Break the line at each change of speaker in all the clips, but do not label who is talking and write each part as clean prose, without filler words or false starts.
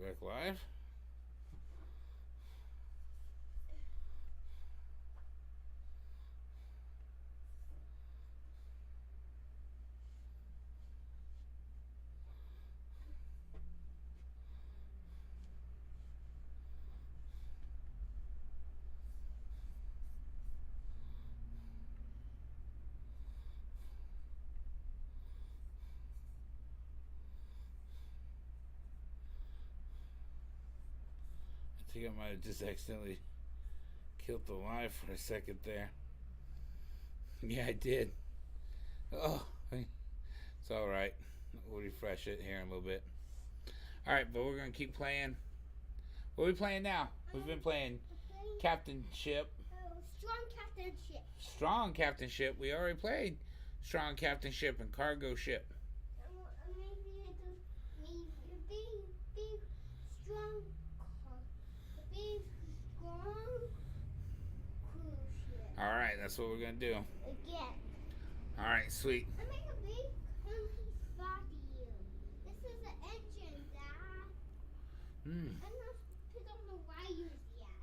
back live. I think I might have just accidentally killed the live for a second there. Yeah, I did. Oh, it's all right. We'll refresh it here in a little bit. All right, but we're gonna keep playing. What are we playing now? We've been playing Captain Ship.
Strong Captain Ship.
Strong Captain Ship. We already played Strong Captain Ship and Cargo Ship.
Big strong cruise ship.
All right, that's what we're gonna do.
Again.
All right, sweet.
I make a big clunky spot to you. This is the engine, Dad. I'm not put on the wires yet.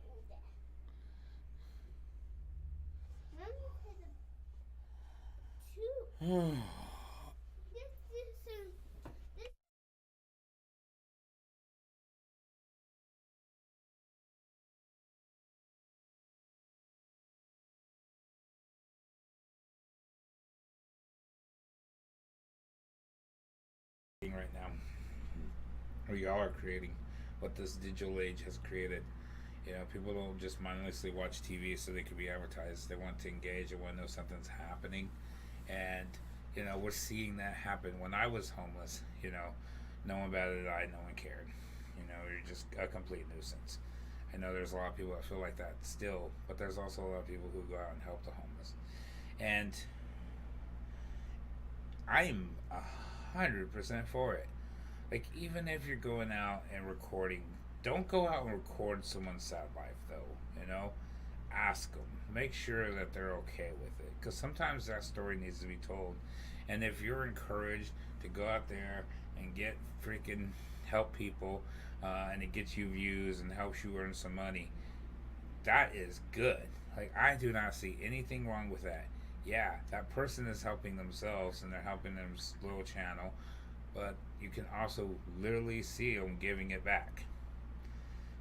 Hold it. Let me put the two.
Right now, or y'all are creating what this digital age has created. You know, people don't just mindlessly watch TV so they could be advertised. They want to engage. They want to know something's happening, and you know, we're seeing that happen. When I was homeless, you know, no one batted an eye, no one cared. You know, you're just a complete nuisance. I know there's a lot of people that feel like that still, but there's also a lot of people who go out and help the homeless, and I'm 100% for it. Like, even if you're going out and recording, don't go out and record someone's sad life, though. You know, ask them, make sure that they're okay with it, because sometimes that story needs to be told. And if you're encouraged to go out there and get freaking help people, and it gets you views and helps you earn some money, that is good. Like, I do not see anything wrong with that. Yeah, that person is helping themselves and they're helping their little channel, but you can also literally see them giving it back.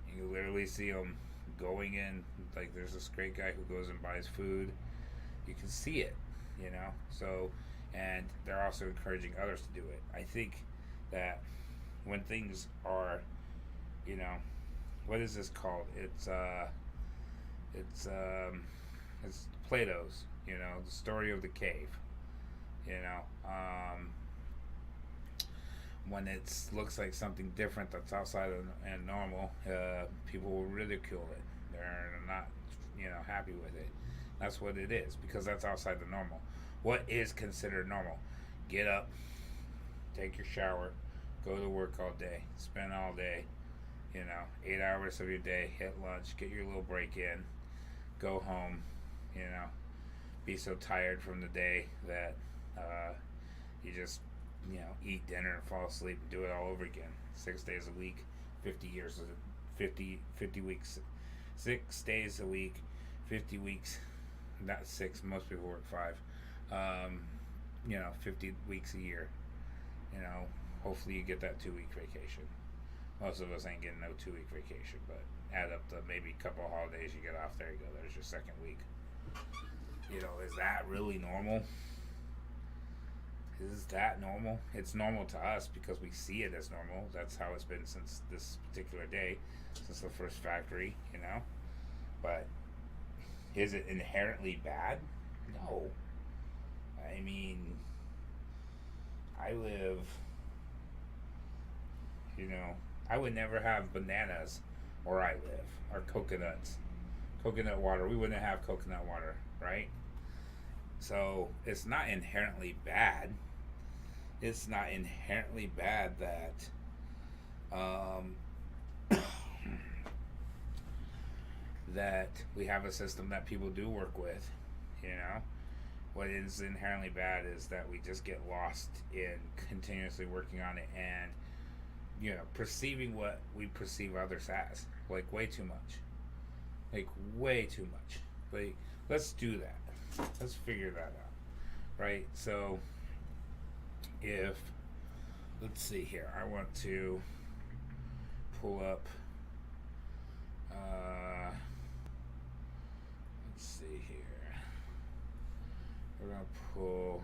You can literally see them going in, like there's this great guy who goes and buys food. You can see it, you know. So, and they're also encouraging others to do it. I think that when things are, you know, what is this called? It's Plato's, you know, the story of the cave. You know, when it looks like something different that's outside of and normal, people will ridicule it. They're not, you know, happy with it. That's what it is, because that's outside the normal. What is considered normal? Get up, take your shower, go to work all day, spend all day, you know, 8 hours of your day, hit lunch, get your little break in, go home, you know, be so tired from the day that you just, you know, eat dinner and fall asleep and do it all over again. 6 days a week, 50 years, 50 weeks, 6 days a week, 50 weeks, not six, most people work five, you know, 50 weeks a year, you know, hopefully you get that 2 week vacation. Most of us ain't getting no 2 week vacation, but add up the maybe couple of holidays you get off, there you go, there's your second week. You know, is that really normal? Is that normal? It's normal to us because we see it as normal. That's how it's been since this particular day, since the first factory, you know? But is it inherently bad? No. I mean, I live, you know, I would never have bananas where I live, or coconuts. Coconut water. We wouldn't have coconut water, right? So it's not inherently bad. It's not inherently bad that that we have a system that people do work with. You know, what is inherently bad is that we just get lost in continuously working on it, and perceiving what we perceive others as, like way too much, like way too much. Like, let's do that. Let's figure that out, right? So, if let's see here, I want to pull up. Let's see here. We're gonna pull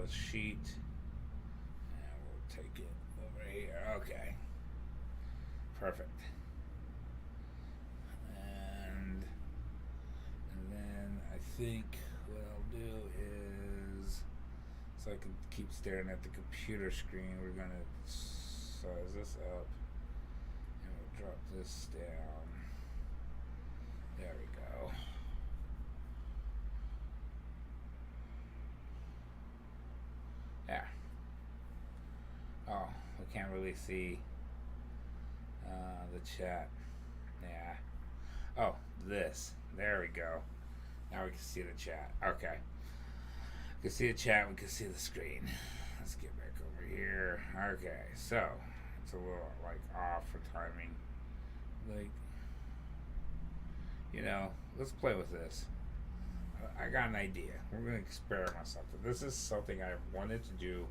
a sheet, and we'll take it over here. Okay, perfect. And then I think what I'll do is, so I can keep staring at the computer screen, we're gonna size this up, and we'll drop this down. There we go. Yeah. Oh, we can't really see the chat. Yeah. Oh, this. There we go. Now we can see the chat. Okay. We can see the chat. We can see the screen. Let's get back over here. Okay. So, it's a little, like, off for timing. Like, let's play with this. I got an idea. We're going to experiment something. This is something I've wanted to do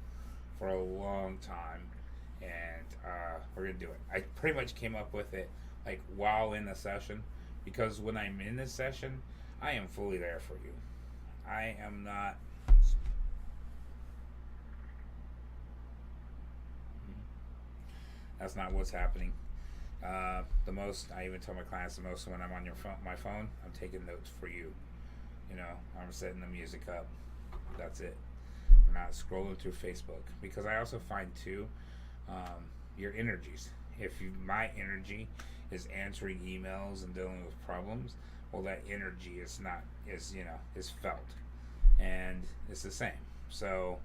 for a long time, and we're going to do it. I pretty much came up with it like while in a session, because when I'm in a session, I am fully there for you. I am not. That's not what's happening. The most, I even tell my clients, the most when I'm on my phone, I'm taking notes for you. I'm setting the music up. That's it. I'm not scrolling through Facebook, because I also find too, your energies. If my energy is answering emails and dealing with problems, well, that energy is felt, and it's the same. So,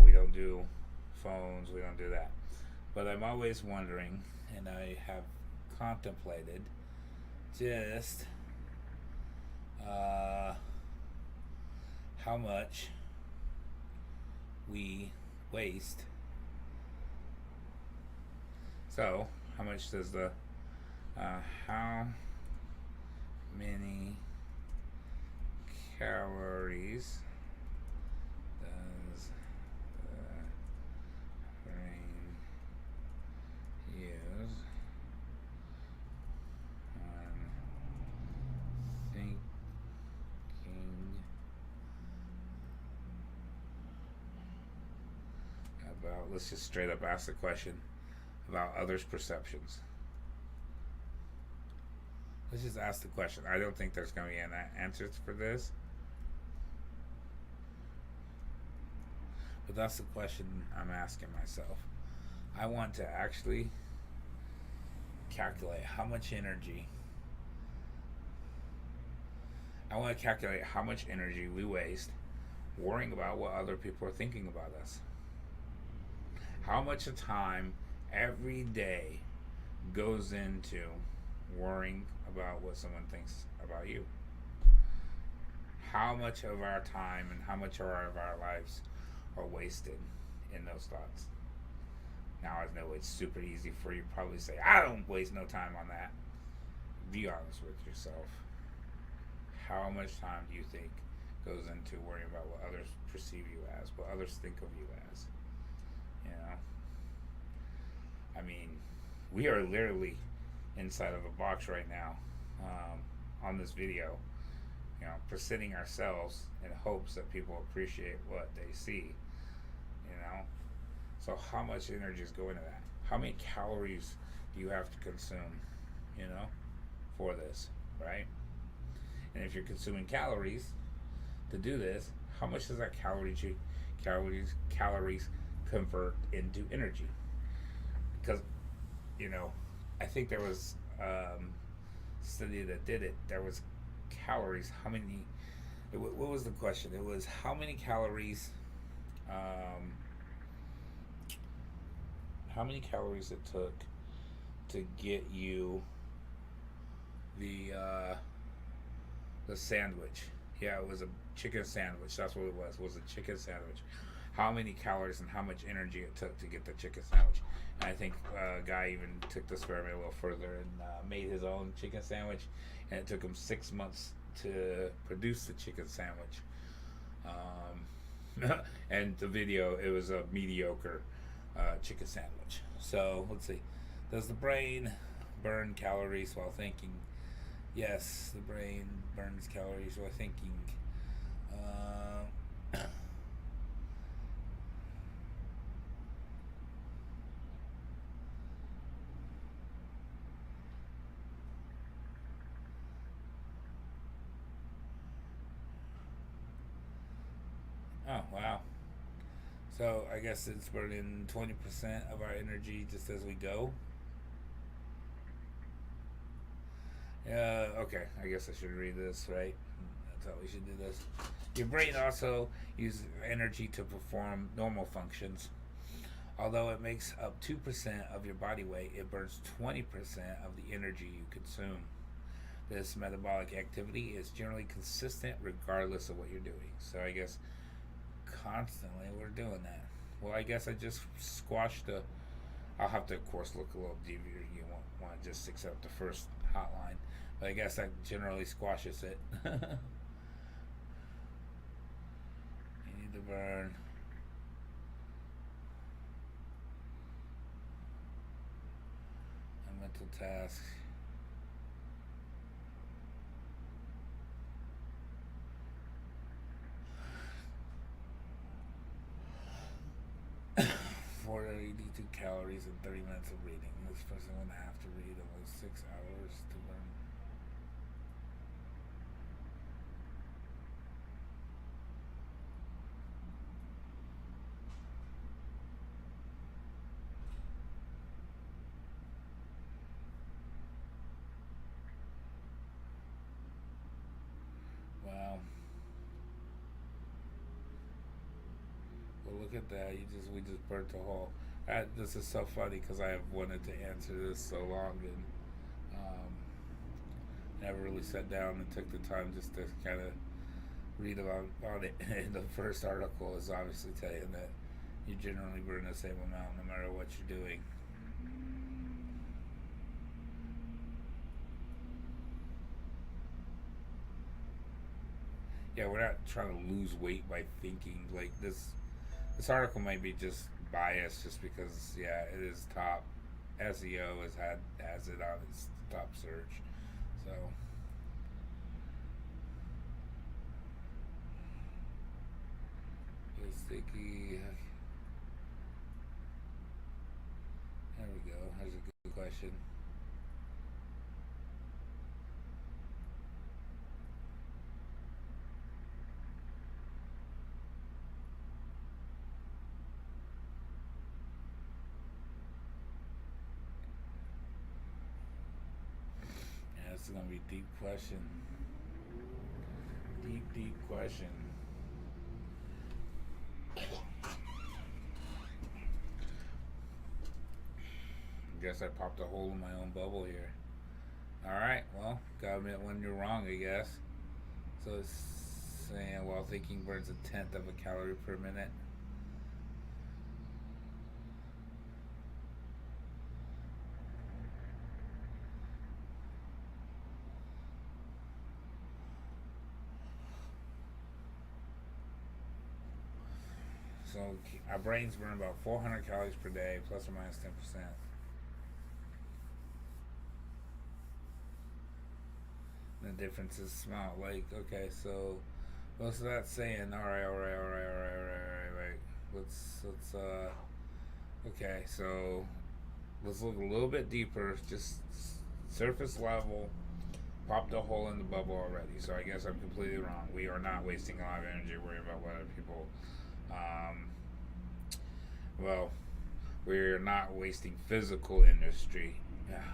we don't do phones, we don't do that. But I'm always wondering, and I have contemplated just how much we waste. So, how much does how many calories does the brain use when thinking about, let's just straight up ask the question about others' perceptions. Let's just ask the question. I don't think there's going to be an answer for this, but that's the question I'm asking myself. I want to actually calculate how much energy. I want to calculate how much energy we waste worrying about what other people are thinking about us. How much of time every day goes into worrying about what someone thinks about you. How much of our time and how much of our lives are wasted in those thoughts. Now, I know it's super easy for you to probably say, I don't waste no time on that. Be honest with yourself. How much time do you think goes into worrying about what others perceive you as, what others think of you as? I mean, we are literally inside of a box right now, on this video, presenting ourselves in hopes that people appreciate what they see, So how much energy is going to that? How many calories do you have to consume, for this, right? And if you're consuming calories to do this, how much does that calories convert into energy? Because, I think there was a study that did it. There was calories. What was the question? It was how many calories, it took to get you the sandwich. Yeah, it was a chicken sandwich. That's what it was. It was a chicken sandwich. how many calories and how much energy it took to get the chicken sandwich. And I think a guy even took the experiment a little further and made his own chicken sandwich, and it took him 6 months to produce the chicken sandwich. And the video, it was a mediocre chicken sandwich. So let's see. Does the brain burn calories while thinking? Yes, the brain burns calories while thinking. Oh, wow. So I guess it's burning 20% of our energy just as we go. Okay, I guess I should read this, right? That's how we should do this. Your brain also uses energy to perform normal functions. Although it makes up 2% of your body weight, it burns 20% of the energy you consume. This metabolic activity is generally consistent regardless of what you're doing. So I guess constantly we're doing that. Well, I guess I just squashed the. I'll have to, of course, look a little deeper. You won't want to just accept the first hotline, but I guess that generally squashes it. You need to burn. A mental task. For 82 calories and 30 minutes of reading. This person would have to read almost 6 hours to learn. Wow. Well, look at that. We just burnt a hole. This is so funny because I have wanted to answer this so long, and never really sat down and took the time just to kind of read about it. And the first article is obviously telling that you generally burn the same amount no matter what you're doing. Yeah, we're not trying to lose weight by thinking. Like this article might be just biased just because it is top. SEO has it on its top search. So it's sticky. There we go. There's a good question. Yeah, this is gonna be a deep question. Deep question. Guess I popped a hole in my own bubble here. Alright, well, gotta admit when you're wrong, I guess. So it's saying while thinking burns 1/10 of a calorie per minute. So our brains burn about 400 calories per day, plus or minus 10%. The difference is small. Like, okay, so what's that saying? All right. Okay, so let's look a little bit deeper. Just surface level. Popped a hole in the bubble already. So I guess I'm completely wrong. We are not wasting a lot of energy worrying about what other people. Well, we're not wasting physical industry. Yeah.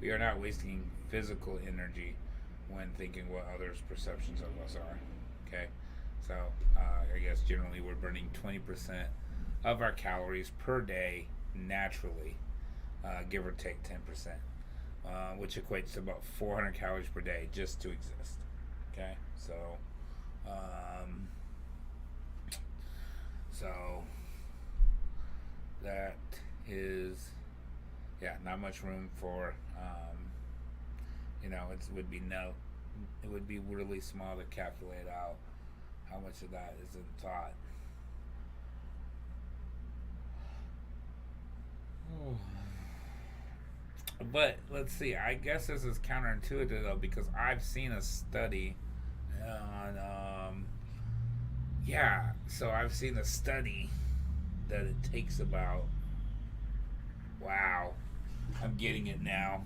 We are not wasting physical energy when thinking what others' perceptions of us are. Okay, so I guess generally we're burning 20% of our calories per day naturally, give or take 10%, which equates to about 400 calories per day just to exist. Okay, so So that is, yeah, not much room for, it would be no, it would be really small to calculate out how much of that is in thought. But let's see. I guess this is counterintuitive though, because I've seen a study on, yeah. So I've seen a study that it takes about. Wow, I'm getting it now.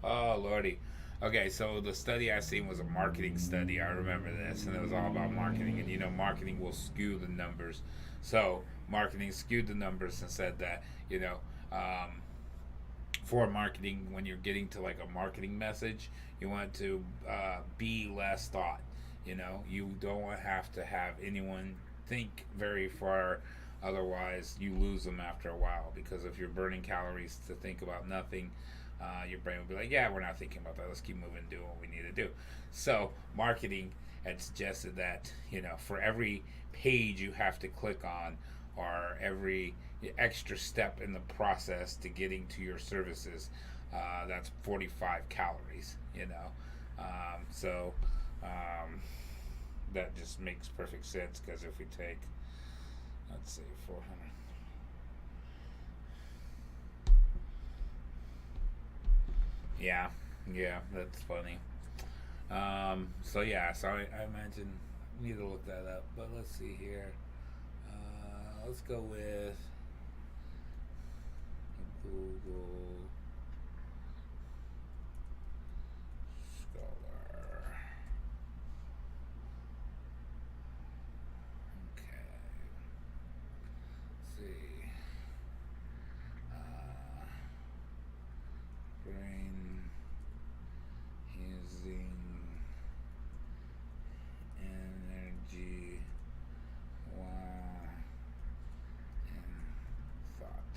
Oh lordy. Okay, so the study I seen was a marketing study. I remember this, and it was all about marketing. And marketing will skew the numbers. So marketing skewed the numbers and said that um, for marketing, when you're getting to like a marketing message, you want to be less thought. You don't have to have anyone think very far. Otherwise, you lose them after a while, because if you're burning calories to think about nothing, your brain will be like, yeah, we're not thinking about that. Let's keep moving and do what we need to do. So, marketing had suggested that, for every page you have to click on, or every extra step in the process to getting to your services, that's 45 calories, So, that just makes perfect sense, because if we take, let's see, 400. Yeah, yeah, that's funny. So I imagine we need to look that up. But let's see here. Let's go with Google Scholar. Okay. Let's see. Brain using energy while in thought.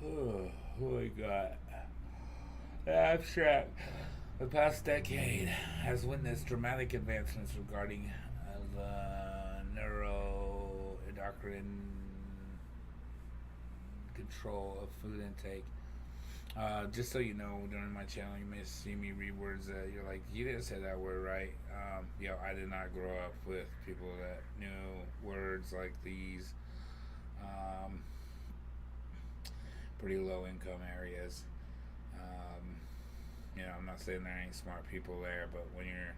Oh, we got abstract. The past decade has witnessed dramatic advancements regarding the neuroendocrine control of food intake. Just so you know, during my channel, you may see me read words that you're like, you didn't say that word right. I did not grow up with people that knew words like these. Pretty low income areas. I'm not saying there ain't smart people there, but when you're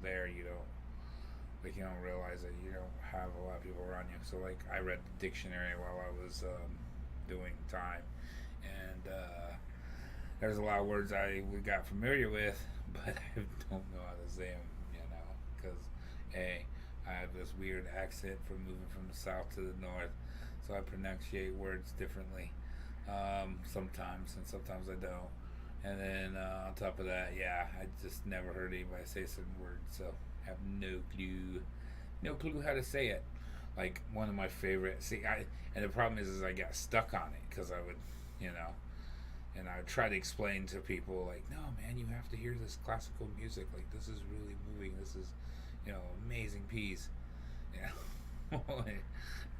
there, you don't realize that you don't have a lot of people around you. So like, I read the dictionary while I was doing time, and there's a lot of words we got familiar with, but I don't know how to say them. Because I have this weird accent from moving from the south to the north, so I pronunciate words differently sometimes, and sometimes I don't. And then on top of that, I just never heard anybody say certain words, so I have no clue how to say it. Like, one of my favorite, and the problem is I got stuck on it, because I would, and I would try to explain to people, like, no man, you have to hear this classical music, like, this is really moving, this is, amazing piece.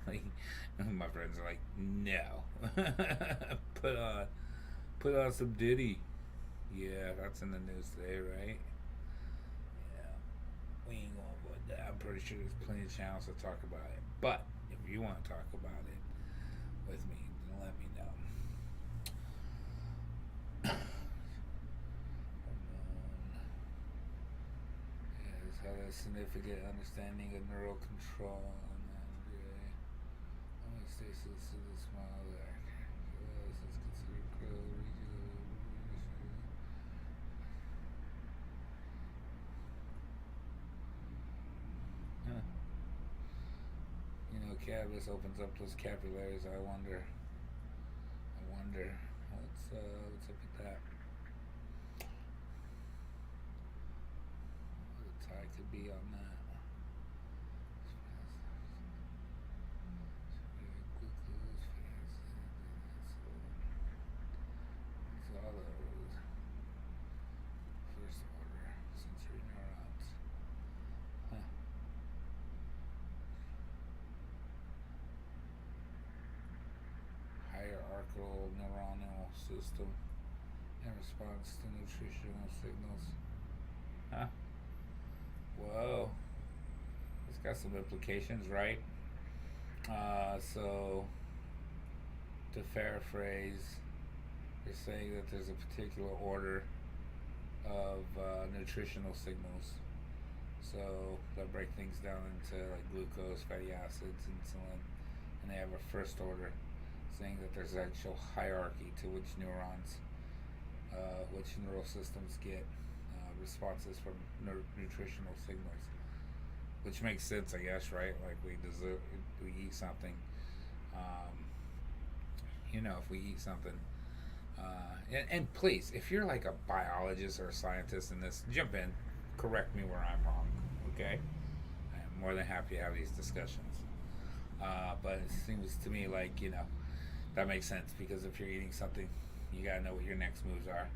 Like, my friends are like, no. put on some Diddy. Yeah, that's in the news today, right? Yeah, we ain't gonna avoid that. I'm pretty sure there's plenty of channels to talk about it. But if you want to talk about it with me, then let me know. Has had a significant understanding of neural control and homeostasis to the small there. This is considered critical regional. This opens up those capillaries. I wonder what's up with that. What the tie could be on that. It's all those first order sensory neurons. Huh. Hierarchical neuronal system in response to nutritional signals. Huh? Whoa. It's got some implications, right? So, to paraphrase, they're saying that there's a particular order of nutritional signals. So, they'll break things down into like glucose, fatty acids, insulin, and they have a first order, saying that there's actual hierarchy to which neurons, which neural systems get responses from nutritional signals, which makes sense, I guess, right? Like we eat something, um, if we eat something, and please, if you're like a biologist or a scientist in this, jump in, correct me where I'm wrong, okay? I'm more than happy to have these discussions. But it seems to me like, that makes sense because if you're eating something, you gotta know what your next moves are.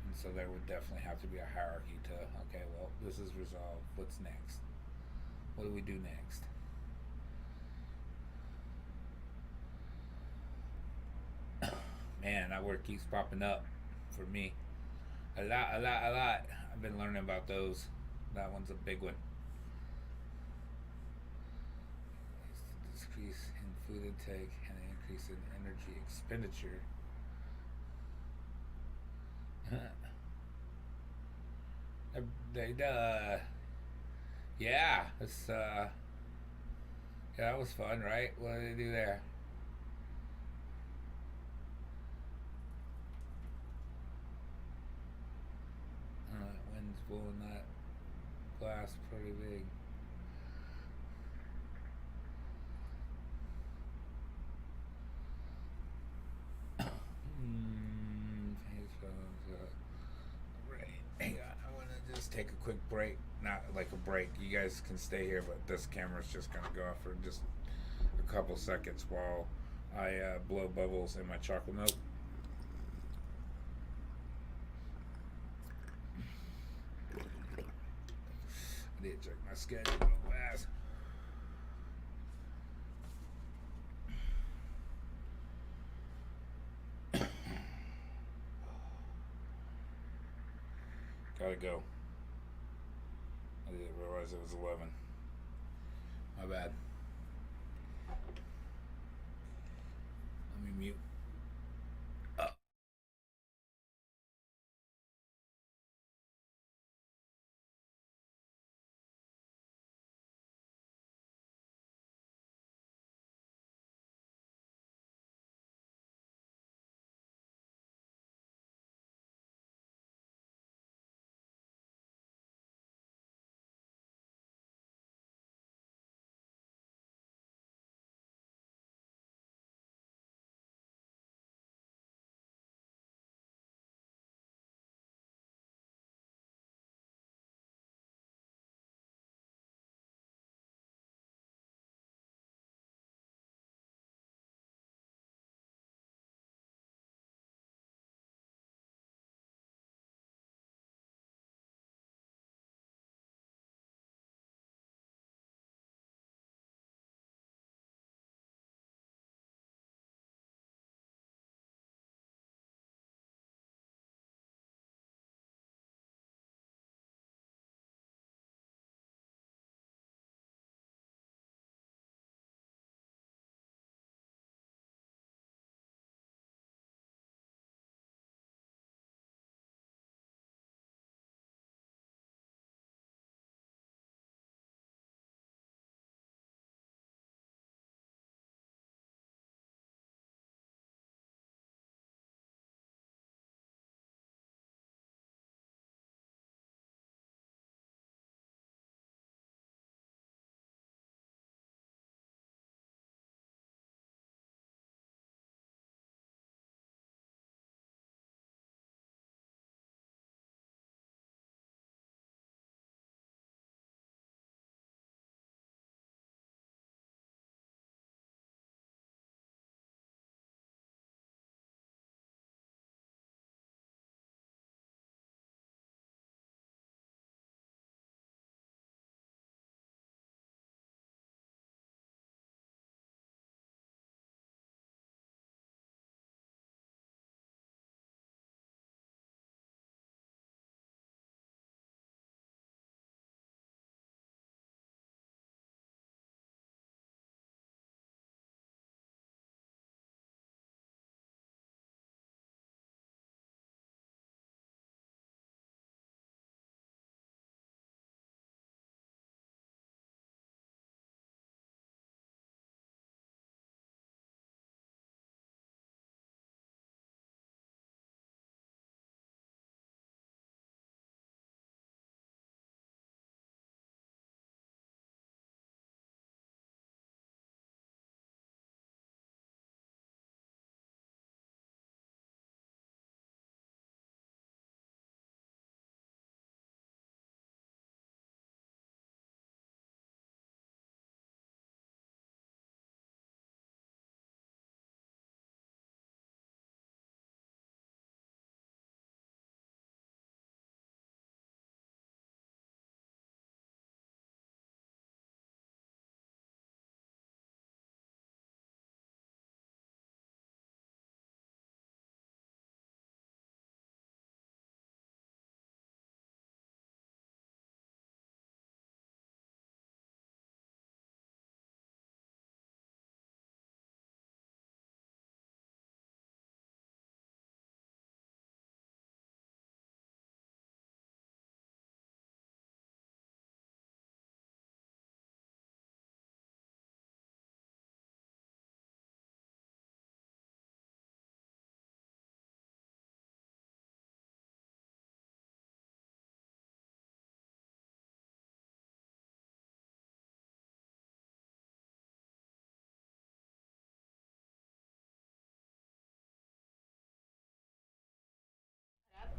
And so there would definitely have to be a hierarchy to, okay, well, this is resolved. What's next? What do we do next? Man, that word keeps popping up for me. A lot, a lot, a lot. I've been learning about those. That one's a big one. Decrease in food intake and an increase in energy expenditure. Yeah, that was fun, right? What did they do there? Wind's blowing that glass pretty big. Right. Hang on, I want to just take a quick break. Not like a break. You guys can stay here, but this camera's just gonna go off for just a couple seconds while I blow bubbles in my chocolate milk. I need to check my schedule real fast. Gotta go. I didn't realize it was 11. My bad. Let me mute.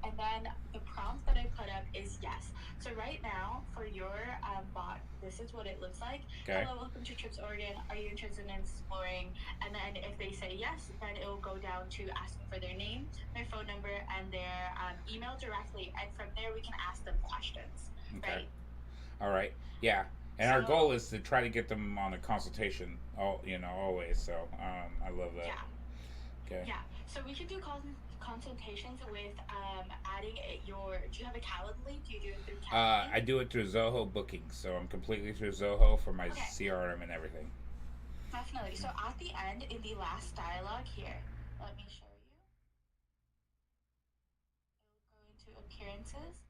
And then the prompt that I put up is yes. So right now, for your bot, this is what it looks like.
Okay.
Hello, welcome to Trips Oregon. Are you interested in exploring? And then if they say yes, then it will go down to asking for their name, their phone number, and their email directly. And from there, we can ask them questions,
Okay.
right?
All right. Yeah. And our
So-
goal is to try to get them on a consultation. Always. So I love that.
Yeah.
Okay.
Yeah. So we can do consultations with adding your. Do you have a Calendly? Do you do it through Calendly?
I do it through Zoho Bookings, so I'm completely through Zoho for my
Okay.
CRM and everything.
Definitely. So at the end, in the last dialogue here, let me show you. It will go into appearances.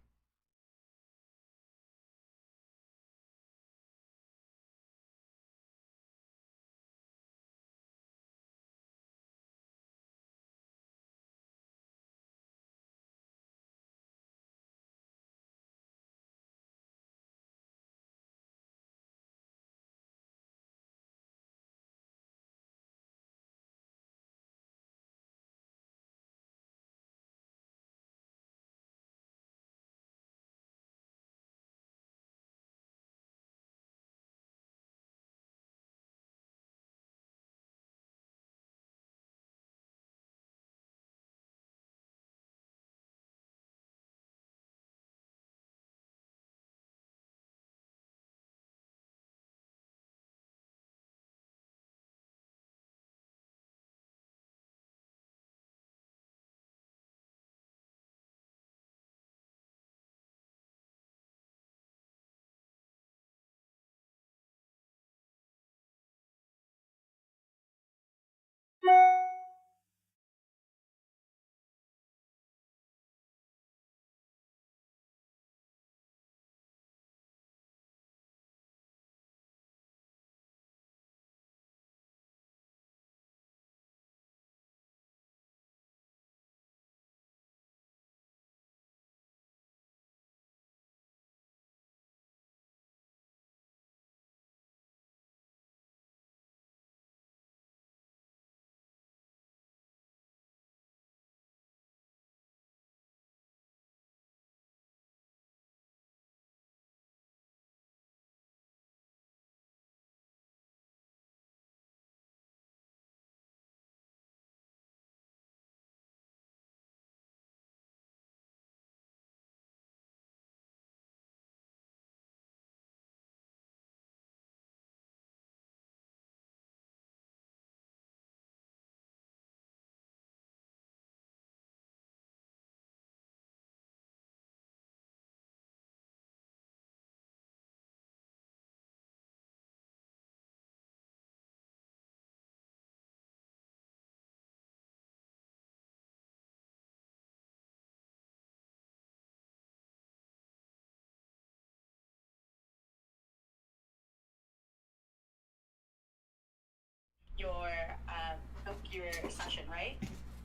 Your session, right?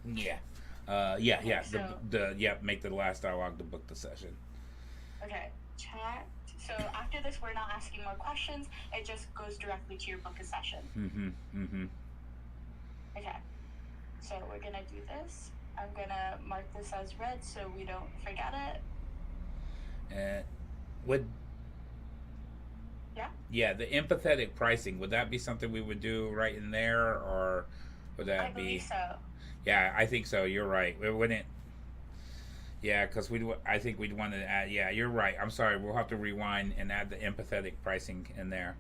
Yeah. Yeah.
Okay,
Yeah.
so-
Make the last dialogue to book the session.
Okay. Chat. So after this, we're not asking more questions. It just goes directly to your book a session. Okay. So we're gonna do this. I'm gonna mark this as red so we don't forget it.
Would
Yeah.
Yeah, the empathetic pricing, would that be something we would do right in there, or would that
I believe so.
Yeah, I think so. You're right. We wouldn't. Yeah, because I think we'd want to add. Yeah, you're right. I'm sorry. We'll have to rewind and add the empathetic pricing in there,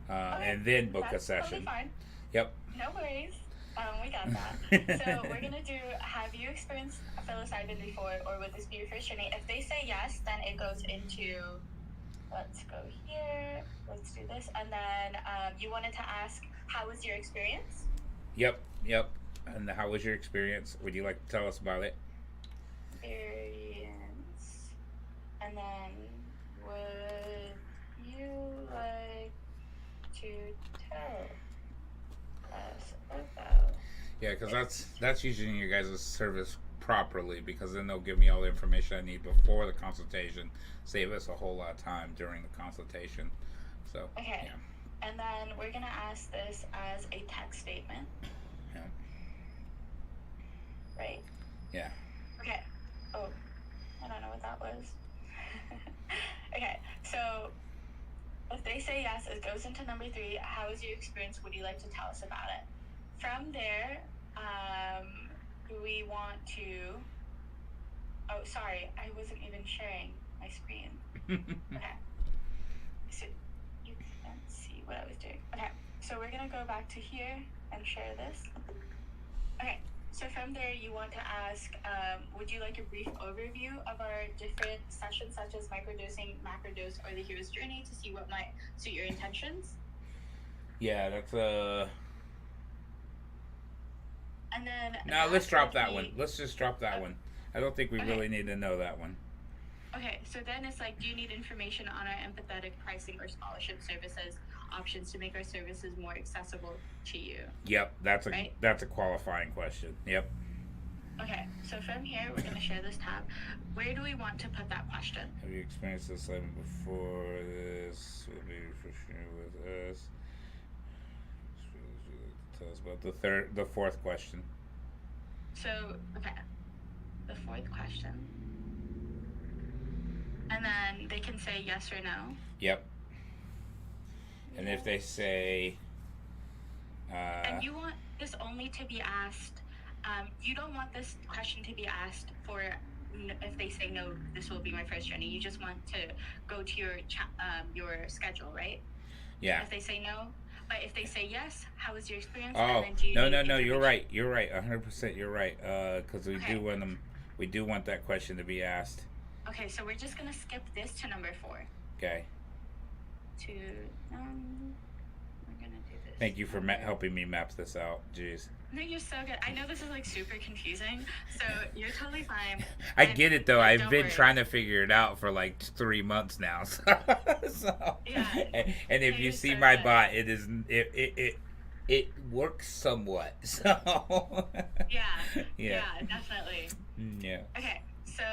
Okay,
and then book a
that's
session.
Totally fine.
Yep.
No worries. We got that. So we're gonna do. Have you experienced psilocybin before, or would this be your first journey? If they say yes, then it goes into. Let's go here. Let's do this, and then you wanted to ask, how was your experience?
Yep. And how was your experience? Would you like to tell us about it?
Experience, and then would you like to tell us about?
Yeah, because that's using your guys' service properly, because then they'll give me all the information I need before the consultation, save us a whole lot of time during the consultation. So
Okay.
yeah.
And then we're gonna ask this as a text statement.
Yeah.
Right?
Yeah.
Okay. Oh, I don't know what that was. Okay, so if they say yes, it goes into number 3. How was your experience? Would you like to tell us about it? From there, we want to... Oh, sorry, I wasn't even sharing my screen. Okay. So you can't see what I was doing. Okay, so we're gonna go back to here and share this. Okay, so from there you want to ask, would you like a brief overview of our different sessions such as microdosing, macrodose, or the hero's journey to see what might suit your intentions?
Yeah, that's
And then...
No, let's drop that one. Let's just drop that one. I don't think we
Okay.
really need to know that one.
Okay, so then it's like, do you need information on our empathetic pricing or scholarship services options to make our services more accessible to you?
Yep, that's a
Right?
that's a qualifying question. Yep.
Okay, so from here, we're going to share this tab. Where do we want to put that question?
Have you experienced this item before? This will be for sure with us. Tell us about the fourth question.
So, okay, the fourth question. And then they can say yes or no.
Yep. And if they say,
and you want this only to be asked, you don't want this question to be asked for if they say no, this will be my first journey. You just want to go to your schedule, right?
yeah.
If they say no, but if they say yes, how was your experience?
Oh,
and then do you
no,
need
no, no, you're right.
information?
You're right. 100% you're right. Because we
Okay.
do want them, we do want that question to be asked.
Okay, so we're just gonna skip this to number 4.
Okay.
To we're gonna do this.
Thank you for helping me map this out. Jeez.
No, you're so good. I know this is like super confusing, so you're totally fine.
I
And,
get it though.
like,
I've
don't
been
worry.
trying to figure it out for like 3 months now. So,
Yeah.
and if
No,
you
you're
see
so
my
good.
bot, it works somewhat. So
Yeah.
Yeah.
Yeah, definitely.
Yeah.
Okay, so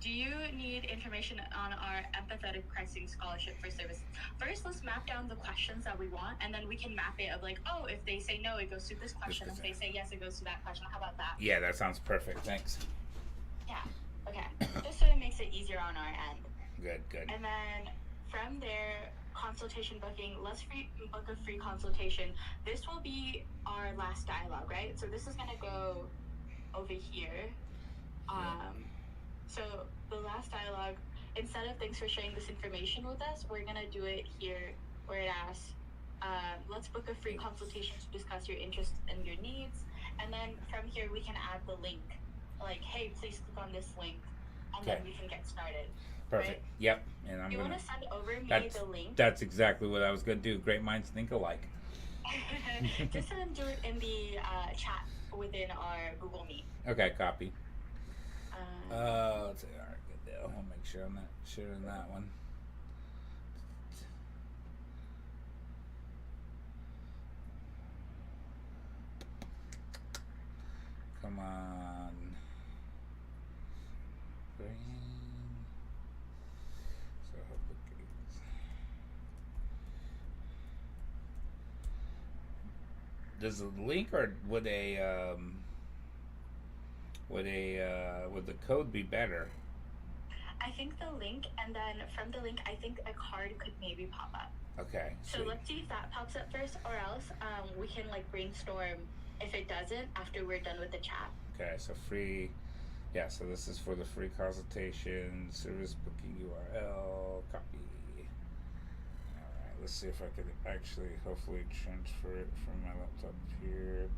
do you need information on our empathetic pricing scholarship for services? First, let's map down the questions that we want, and then we can map it of like, oh, if they say no, it goes to this question. If they say yes, it goes to that question. How about that?
Yeah, that sounds perfect. Thanks.
Yeah. Okay. Just so it makes it easier on our end.
Good, good.
And then from there, consultation booking. Let's book a free consultation. This will be our last dialogue, right? So this is gonna go over here. So the last dialogue, instead of thanks for sharing this information with us, we're gonna do it here where it asks, let's book a free consultation to discuss your interests and your needs. And then from here we can add the link, like, hey, please click on this link, and then
Okay.
we can get started.
Perfect.
Right?
Yep. And I'm
You
gonna.
want to send over me
That's
the link?
that's exactly what I was gonna do. Great minds think alike.
Just do it in the chat within our Google Meet.
Okay, copy.
Um,
Let's see. All right, good deal. I'll make sure I'm not sharing that one. Come on. Brain. So does the link or would would the code be better?
I think the link, and then from the link, I think a card could maybe pop up.
Okay.
So
sweet.
let's see if that pops up first, or else we can like brainstorm if it doesn't after we're done with the chat.
Okay, so free. Yeah, so this is for the free consultation, service booking URL, copy. Alright, let's see if I can actually hopefully transfer it from my laptop here.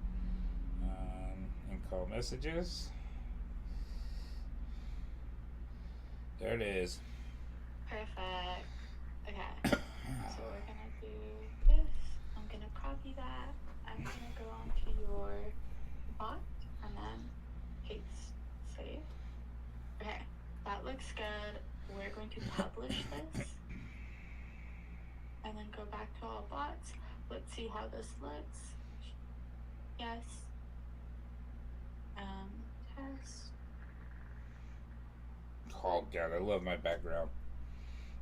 And call messages. There it is.
Perfect. Okay. So we're gonna do this. I'm gonna copy that. I'm gonna go on to your bot and then paste, save. Okay, that looks good. We're going to publish this and then go back to all bots. Let's see how this looks. Yes. Test.
Oh god, I love my background.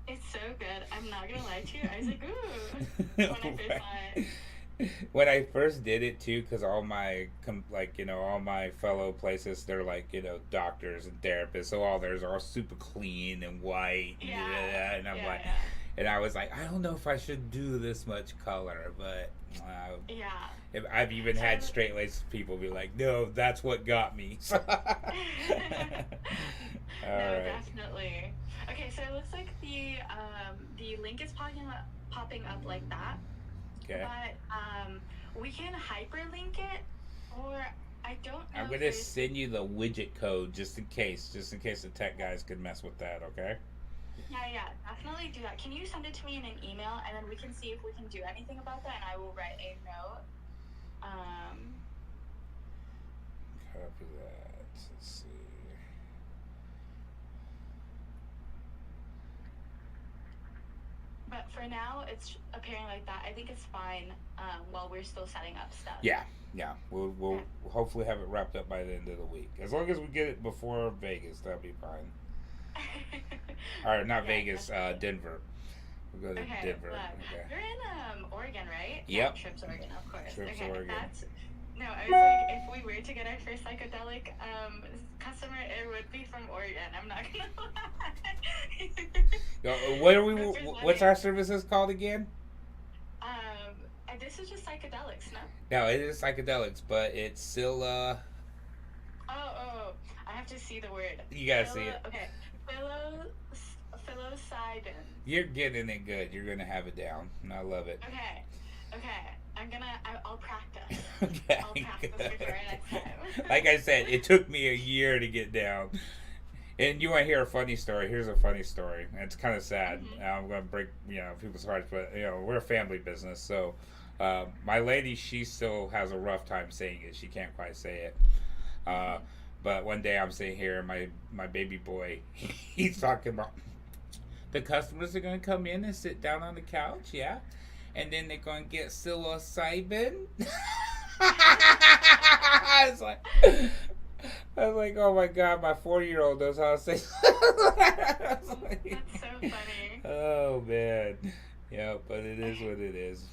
It's so good. I'm not gonna lie to you. I was like, ooh, when I first saw it.
When I first did it too, because all my all my fellow places, they're like doctors and therapists, so all theirs are all super clean and white,
Yeah,
and I'm
yeah,
like,
yeah,
and I was like, I don't know if I should do this much color, but
yeah.
I've even
So,
had straight laced people be like, no, that's what got me. All
no,
right.
definitely. Okay, so it looks like the link is popping up like that,
Okay.
but we can hyperlink it, or I don't
I'm
know if
gonna
there's.
send you the widget code just in case the tech guys could mess with that. Okay.
Yeah, yeah, definitely do that. Can you send it to me in an email, and then we can see if we can do anything about that, and I will write a note.
Copy that. Let's see.
But for now, it's appearing like that. I think it's fine while we're still setting up stuff.
Yeah, yeah. We'll hopefully have it wrapped up by the end of the week. As long as we get it before Vegas, that'll be fine. Or not Vegas, Denver. We'll go to Denver. Okay.
You're in Oregon, right?
Yep.
Yeah, Trips, Oregon, of course.
Trips,
okay,
Oregon.
No, I was like, if we were to get our first psychedelic customer, it would be from Oregon. I'm not gonna lie.
What are we? What's our services called again?
This is just psychedelics, no?
No, it is psychedelics, but it's still
Oh, I have to see the word.
You gotta see it.
Okay, psilocybin.
You're getting it good. You're gonna have it down, and I love it.
Okay. I'll practice.
Okay.
I'll practice before next time.
Like I said, it took me a year to get down. And you want to hear a funny story? Here's a funny story. It's kind of sad.
Mm-hmm.
I'm going to break people's hearts, but we're a family business, so my lady, she still has a rough time saying it. She can't quite say it. But one day I'm sitting here, and my baby boy, he's talking about the customers are going to come in and sit down on the couch, yeah, and then they're going to get psilocybin. I was like, oh my god, my 40-year-old knows how to say.
That's so funny.
Oh man, yeah, but it is what it is.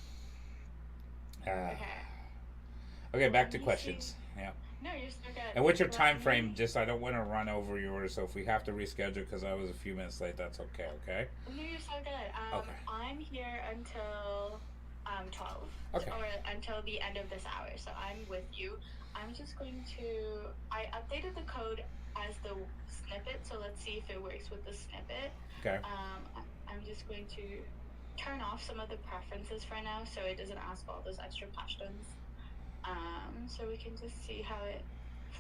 Okay, back to questions. Yeah.
No, you're still good.
And what's your time frame? Just I don't want to run over yours, so if we have to reschedule because I was a few minutes late, that's okay. Okay.
No, you're so good.
Okay.
I'm here until 12.
Okay.
Or until the end of this hour, so I'm with you. I'm just going to. I updated the code as the snippet, so let's see if it works with the snippet.
Okay.
I'm just going to turn off some of the preferences for now, so it doesn't ask all those extra questions. So we can just see how it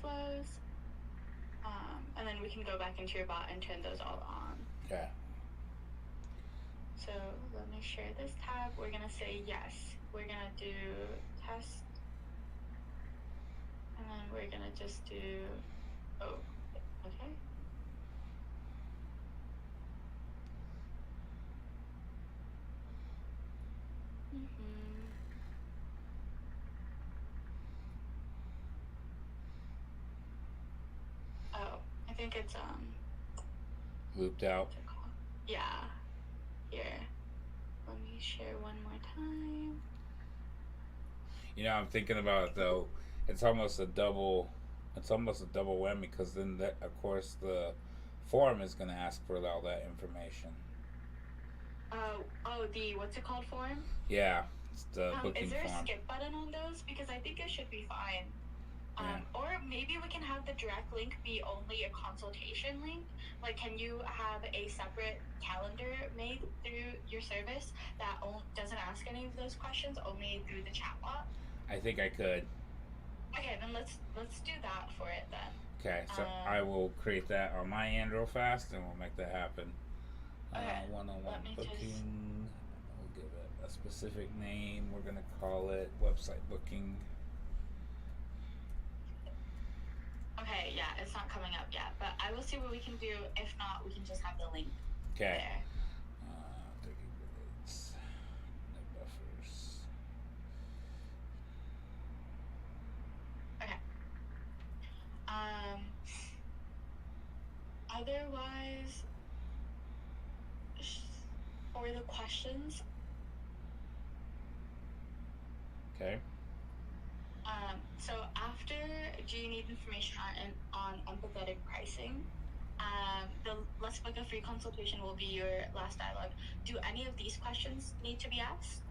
flows, and then we can go back into your bot and turn those all on.
Okay.
So let me share this tab. We're gonna say yes. We're gonna do test, and then we're gonna just do. Oh, okay. Oh, I think it's
Looped out.
Yeah. Here. Let me share one more time.
I'm thinking about it though. It's almost a double whammy because then of course the form is going to ask for all that information.
The what's it called form?
Yeah, it's the booking
is there
form.
a skip button on those? Because I think it should be fine.
Yeah.
Or maybe we can have the direct link be only a consultation link. Like, can you have a separate calendar made through your service that doesn't ask any of those questions, only through the chatbot?
I think I could.
Okay, then let's do that for it then.
Okay, so I will create that on my end real fast, and we'll make that happen.
Okay,
One-on-one
let me
booking. We'll give it a specific name. We're gonna call it website booking.
Okay, yeah, it's not coming up yet, but I will see what we can do. If not, we can just have the link
Okay.
there.
30 minutes. No buffers.
Okay. Otherwise, for the questions,
Okay.
So after, do you need information on empathetic pricing? The let's book a free consultation will be your last dialogue. Do any of these questions need to be asked?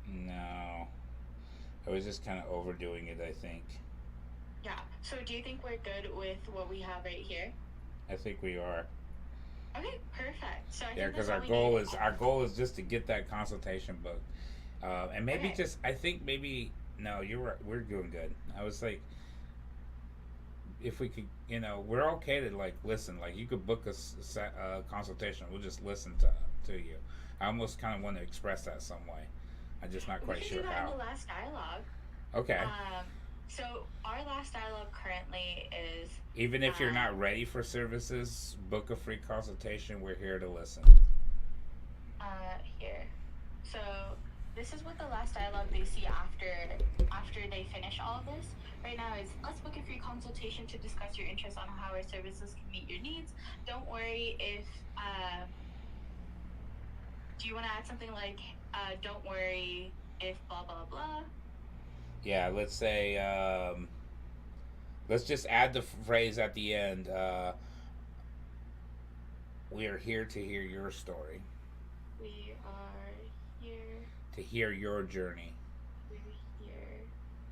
No. I was just kind of overdoing it, I think.
Yeah. So do you think we're good with what we have right here?
I think we are.
Okay, perfect. So I
Yeah,
think
because
that's all we need.
our goal is just to get that consultation booked, and maybe
Okay.
just I think maybe no, you're right. We're doing good. I was like, if we could, we're okay to like listen. Like you could book a consultation. We'll just listen to you. I almost kind of want to express that some way. I'm just not
We
quite
can
sure
do that
how.
in the last dialogue.
Okay.
So our last dialogue currently is
Even if you're not ready for services, book a free consultation. We're here to listen.
here. So this is what the last dialogue they see after they finish all of this. Right now is let's book a free consultation to discuss your interests on how our services can meet your needs. Don't worry if do you want to add something like don't worry if blah blah blah.
Yeah, let's say let's just add the phrase at the end. We are here to hear your story.
We are here
To hear your journey.
to hear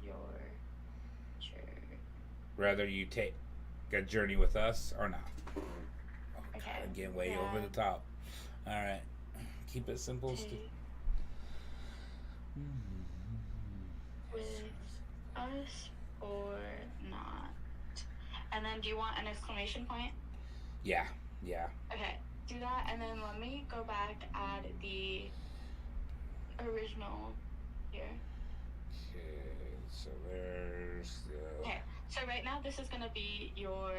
your journey.
Whether you take a journey with us or not.
Okay.
Again, way over the top. All right. Keep it simple.
With us or not. And then do you want an exclamation point?
Yeah.
Okay, do that, and then let me go back, add the original here.
Okay, so there's the...
Okay, so right now this is gonna be your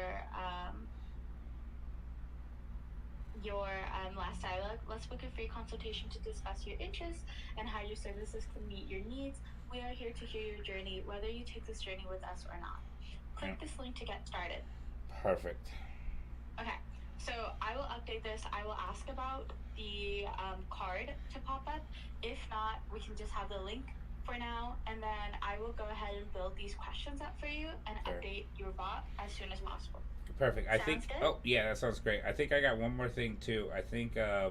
last dialogue. Let's book a free consultation to discuss your interests and how your services can meet your needs. We are here to hear your journey, whether you take this journey with us or not. Click this link to get started.
Perfect.
Okay, so I will update this. I will ask about the card to pop up. If not, we can just have the link for now, and then I will go ahead and build these questions up for you and update your bot as soon as possible.
Perfect.
Sounds good?
Oh yeah, that sounds great. I think I got one more thing too. I think I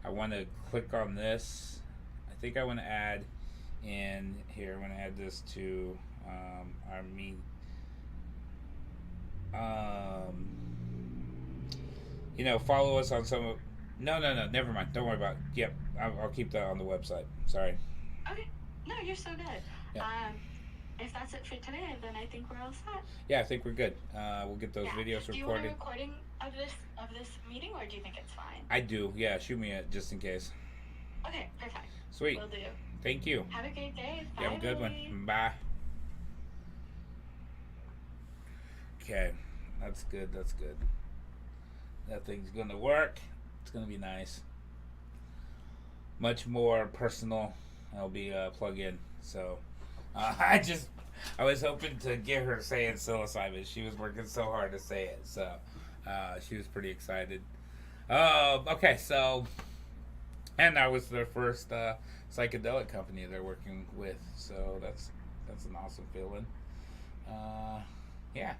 want to click on this. I think I want to add in here. I want to add this to our meet. Follow us on some of... No, never mind. Don't worry about it. Yep, I'll keep that on the website. Sorry.
Okay. No, you're so good.
Yeah.
If that's it for today, then I think we're all set.
Yeah, I think we're good. We'll get those videos recorded.
Do you want a recording of this meeting, or do you think it's fine?
I do. Yeah, shoot me it just in case.
Okay, perfect.
Sweet.
Will do.
Thank you.
Have a great day. Bye.
You have a good
Lily.
one. Bye. Okay, that's good. That thing's gonna work. It's gonna be nice. Much more personal. I'll be plug in. So I was hoping to get her saying psilocybin. She was working so hard to say it. So she was pretty excited. Okay, so and that was their first psychedelic company they're working with. So that's an awesome feeling. Yeah.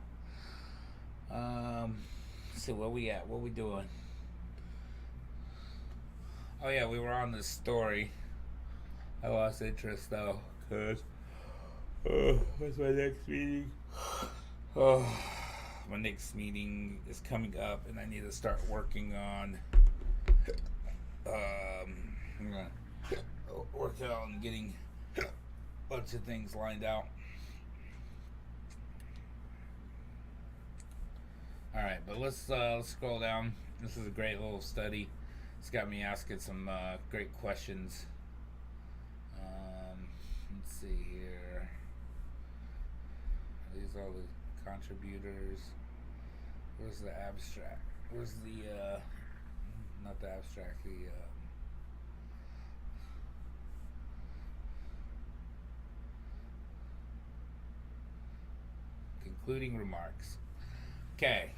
So where we at? What we doing? Oh yeah, we were on this story. I lost interest though, cause what's my next meeting? Oh, my next meeting is coming up, and I need to start working on. I'm gonna work on getting a bunch of things lined out. All right, but let's scroll down. This is a great little study. It's got me asking some great questions. Let's see here. Are these all the contributors? Where's the abstract? Where's the not the abstract? The concluding remarks. Okay.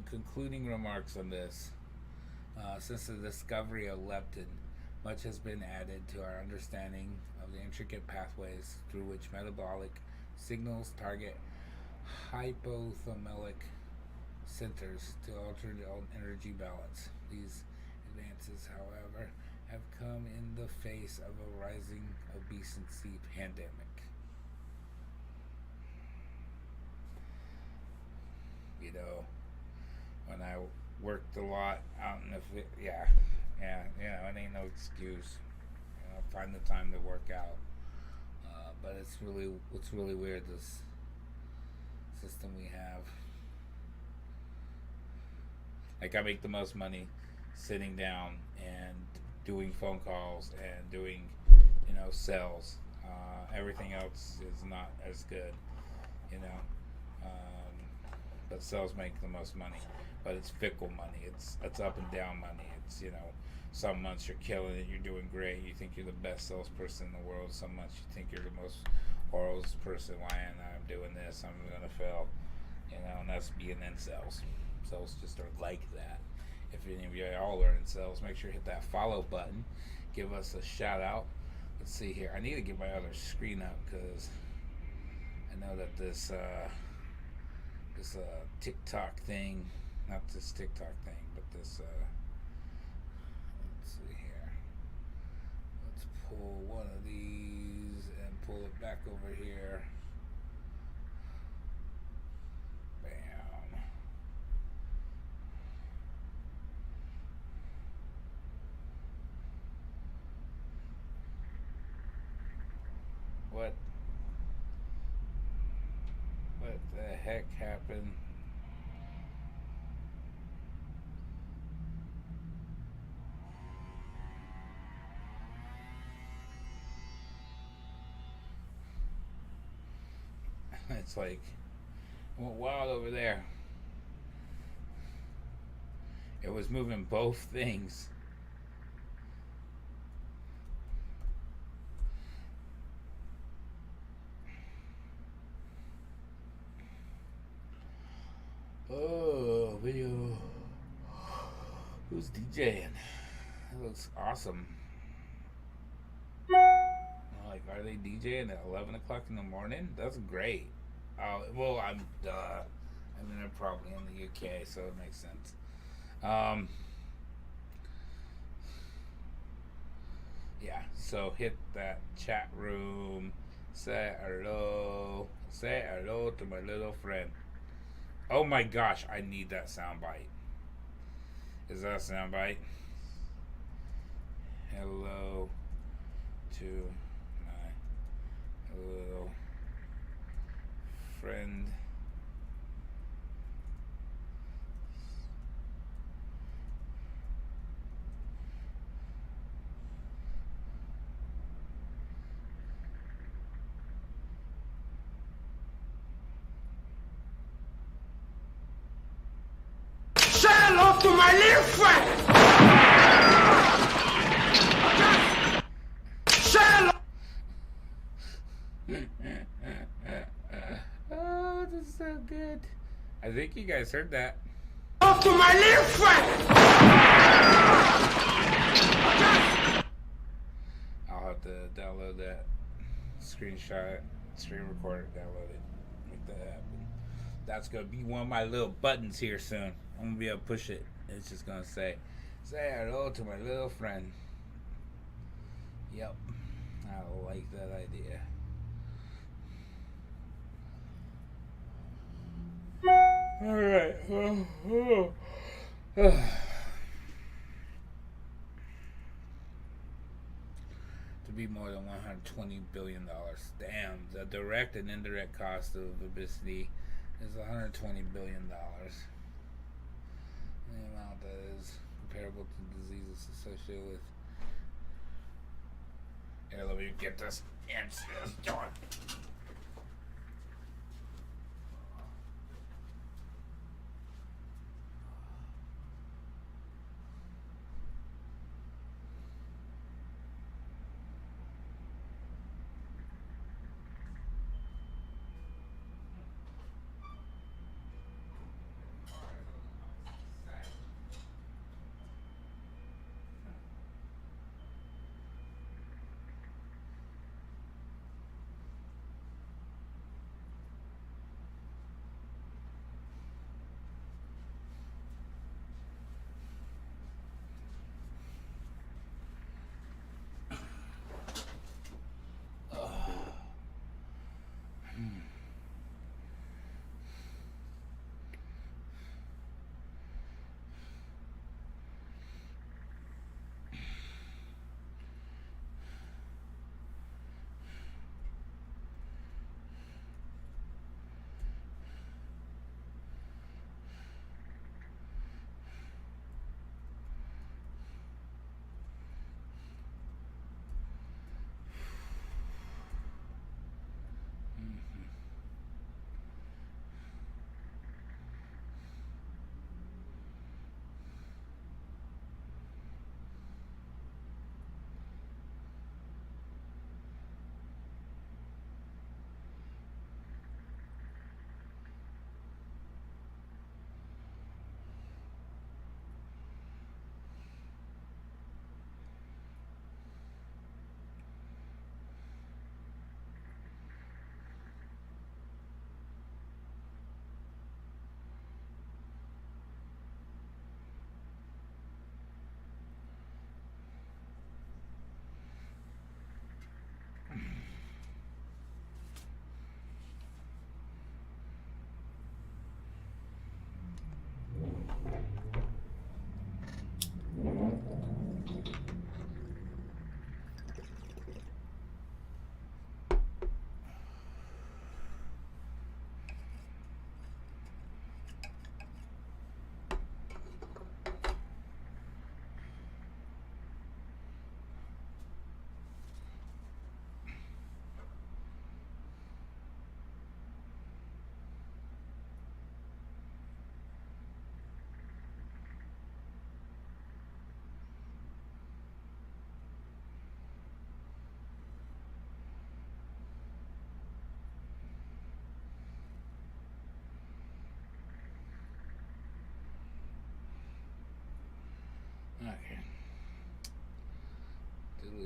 Concluding remarks on this. Since the discovery of leptin, much has been added to our understanding of the intricate pathways through which metabolic signals target hypothalamic centers to alter the energy balance. These advances, however, have come in the face of a rising obesity pandemic. You know, when I worked a lot out in the yeah, you know, it ain't no excuse. You know, find the time to work out. But it's really weird, this system we have. Like, I make the most money sitting down and doing phone calls and doing, you know, sales. Everything else is not as good, you know. But sales make the most money. But it's fickle money. It's up and down money. It's, you know, some months you're killing it, you're doing great, you think you're the best salesperson in the world. Some months you think you're the most horrible person. Why am I doing this? I'm gonna fail. You know, and that's being in sales. Sales just are like that. If any of you all are in sales, make sure you hit that follow button. Give us a shout out. Let's see here. I need to get my other screen up because I know that this TikTok thing, not this TikTok thing, but this let's see here. Let's pull one of these and pull it back over here. Bam. What the heck happened? It's like, it went wild over there. It was moving both things. Oh, video. Who's DJing? That looks awesome. Like, are they DJing at 11 o'clock in the morning? That's great. Well, I mean, they're probably in the UK, so it makes sense. Yeah, so hit that chat room. Say hello. Say hello to my little friend. Oh my gosh, I need that soundbite. Is that a soundbite? Hello to my little friend.
Say hello to my little friend. Say hello.
Oh, this is so good. I think you guys heard that.
To my little friend.
I'll have to download that screenshot, screen recorder, download it, make that happen. That's gonna be one of my little buttons here soon. I'm gonna be able to push it. It's just gonna say hello to my little friend. Yep, I like that idea. All right. To be more than $120 billion. Damn, the direct and indirect cost of obesity is $120 billion. The amount that is comparable to diseases associated with. Here, let me get this done.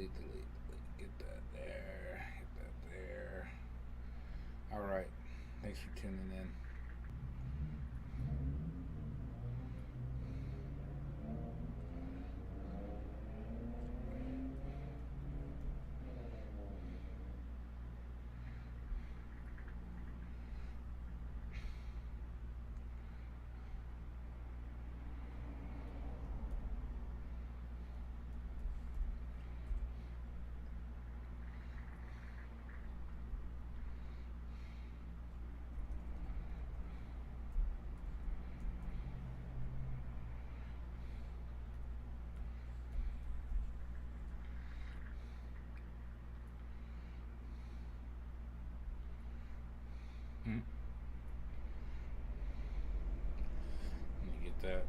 delete. Get that there. Get that there. All right. Thanks for tuning in. Let me get that.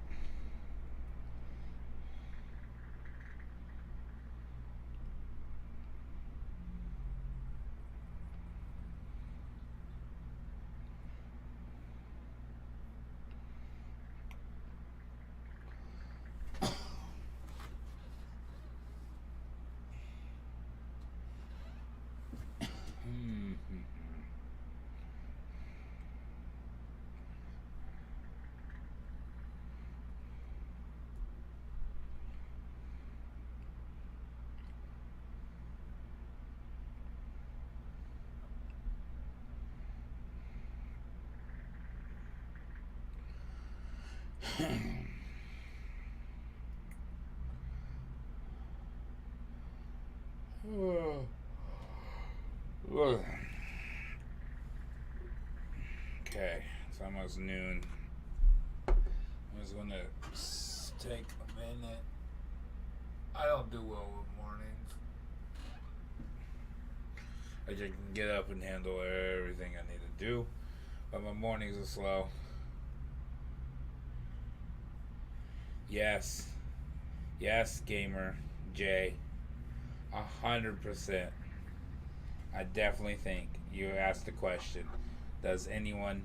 Okay, it's almost noon. I'm just gonna take a minute. I don't do well with mornings. I just can get up and handle everything I need to do, but my mornings are slow. Yes, gamer Jay, 100%. I definitely think you asked the question, does anyone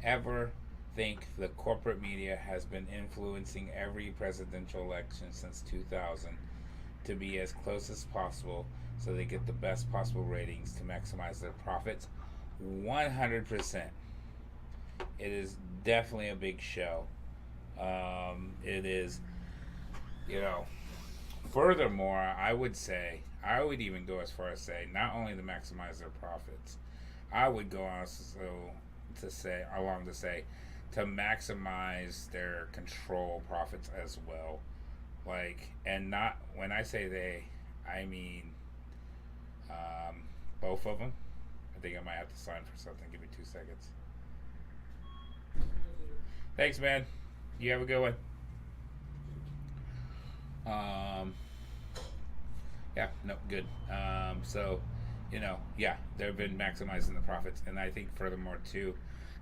ever think the corporate media has been influencing every presidential election since 2000 to be as close as possible so they get the best possible ratings to maximize their profits? 100%. It is definitely a big show. It is, furthermore, I would even go as far as say, not only to maximize their profits, I would go on to say, to maximize their control profits as well. And not, when I say they, I mean, both of them. I think I might have to sign for something. Give me 2 seconds. Thanks, man. You have a good one. Good. They've been maximizing the profits, and I think furthermore too,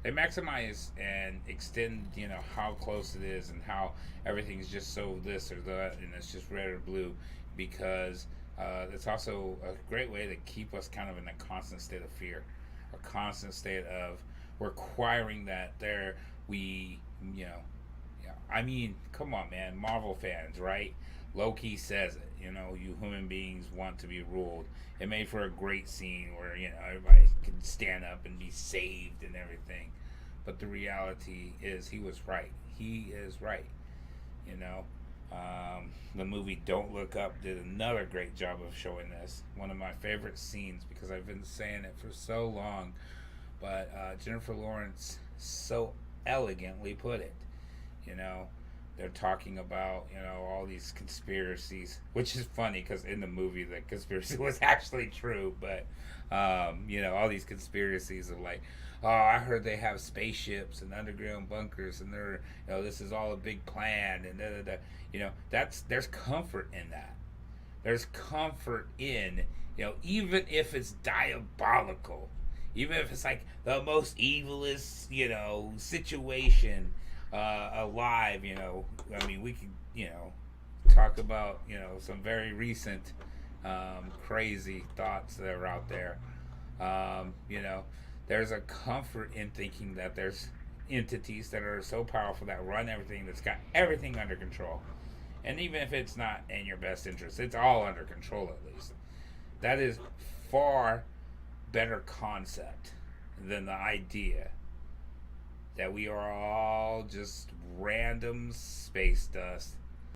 they maximize and extend, how close it is and how everything's just so this or that, and it's just red or blue, because it's also a great way to keep us kind of in a constant state of fear, a constant state of requiring that I mean, come on, man, Marvel fans, right? Loki says it, you human beings want to be ruled. It made for a great scene where, everybody can stand up and be saved and everything. But the reality is he was right. He is right. The movie Don't Look Up did another great job of showing this. One of my favorite scenes, because I've been saying it for so long, but Jennifer Lawrence so elegantly put it. They're talking about, all these conspiracies, which is funny because in the movie the conspiracy was actually true, but, all these conspiracies of like, oh, I heard they have spaceships and underground bunkers and they're, this is all a big plan and there's comfort in that. There's comfort in, even if it's diabolical, even if it's like the most evilest, situation alive, I mean, we could, talk about, some very recent crazy thoughts that are out there. There's a comfort in thinking that there's entities that are so powerful that run everything, that's got everything under control. And even if it's not in your best interest, it's all under control at least. That is far better concept than the idea that we are all just random space dust